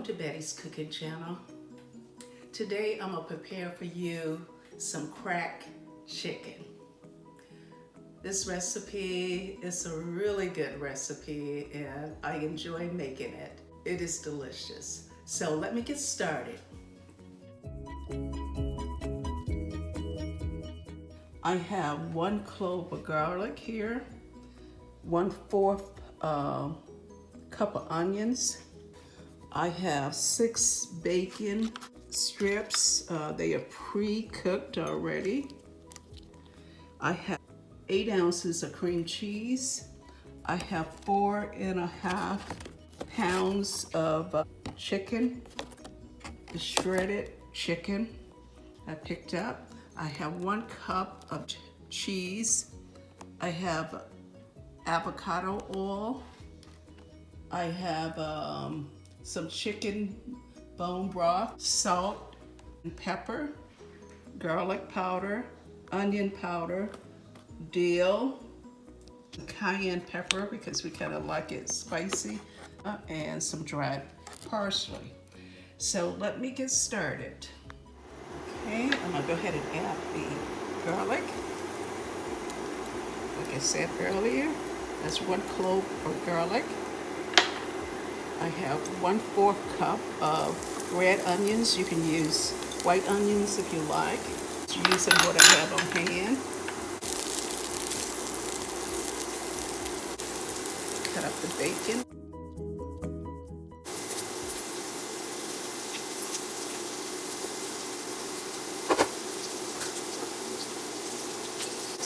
Welcome to Betty's Cooking Channel. Today I'm gonna prepare for you some crack chicken. This recipe is a really good recipe and I enjoy making it. It is delicious. So let me get started. I have 1 clove of garlic here, 1/4 cup of onions. I have 6 bacon strips. They are pre-cooked already. I have 8 ounces of cream cheese. I have 4.5 pounds of chicken, the shredded chicken I picked up. I have 1 cup of cheese. I have avocado oil. I have some chicken bone broth, salt and pepper, garlic powder, onion powder, DIEL, cayenne pepper because we kind of like it spicy, and some dried parsley. So let me get started. Okay, I'm gonna go ahead and add the garlic. Like I said earlier, that's 1 clove of garlic. I have 1/4 cup of red onions. You can use white onions if you like. Just using what I have on hand. Cut up the bacon.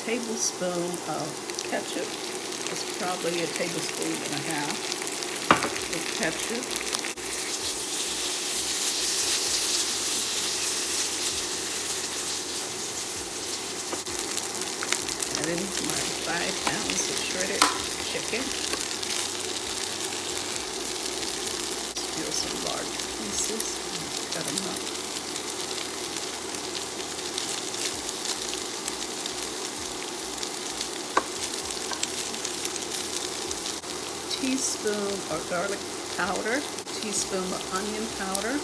Tablespoon of ketchup. It's probably a tablespoon and a half of ketchup. And then my 5 pounds of shredded chicken. Still some large pieces. Cut them up. Teaspoon of garlic powder, teaspoon of onion powder,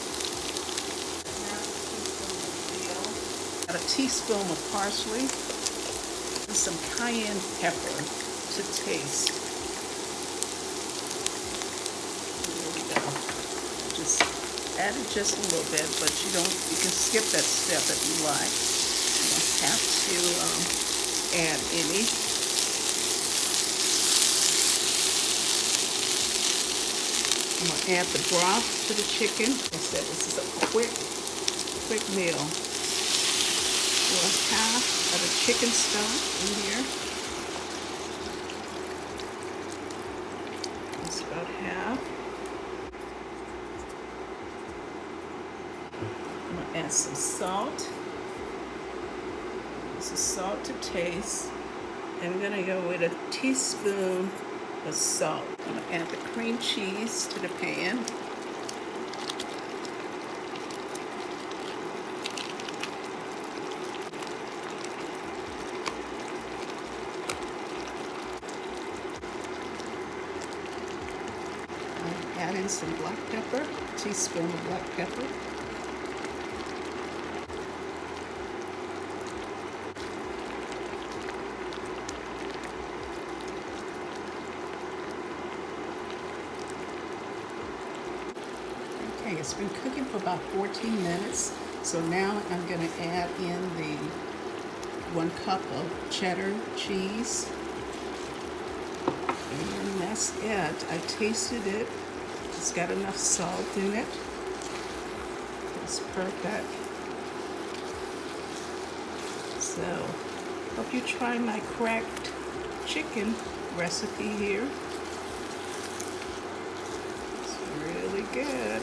a teaspoon of parsley, and some cayenne pepper to taste. There we go. Just add it just a little bit, but you can skip that step if you like. You don't have to add any. I'm gonna add the broth to the chicken. Like I said, this is a quick meal. Pour half of the chicken stock in here. That's about half. I'm gonna add some salt. This is salt to taste. And I'm gonna go with a teaspoon of salt. I'm going to add the cream cheese to the pan. I'm adding some black pepper, a teaspoon of black pepper. Okay, it's been cooking for about 14 minutes. So now I'm going to add in the 1 cup of cheddar cheese. And that's it. I tasted it. It's got enough salt in it. It's perfect. So, hope you try my cracked chicken recipe here. It's really good.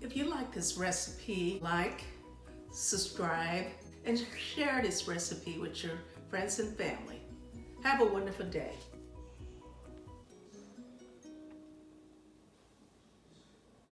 If you like this recipe, like, subscribe, and share this recipe with your friends and family. Have a wonderful day.